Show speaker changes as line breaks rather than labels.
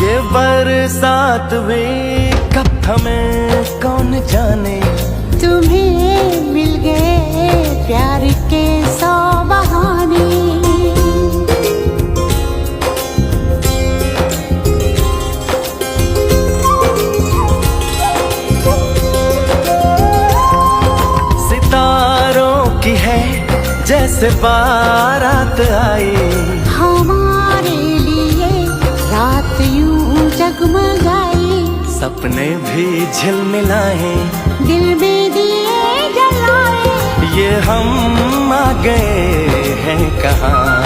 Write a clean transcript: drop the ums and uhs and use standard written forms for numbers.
ये बरसात भी कब हमें कौन जाने,
तुम्हें मिल गए प्यार के 100 बहाने।
सितारों की है जैसे बारात आई,
हमारे लिए रात यूं जगमगाई।
सपने भी झिलमिलाए,
दिल में दिए जलाए।
ये हम आ गए हैं कहाँ।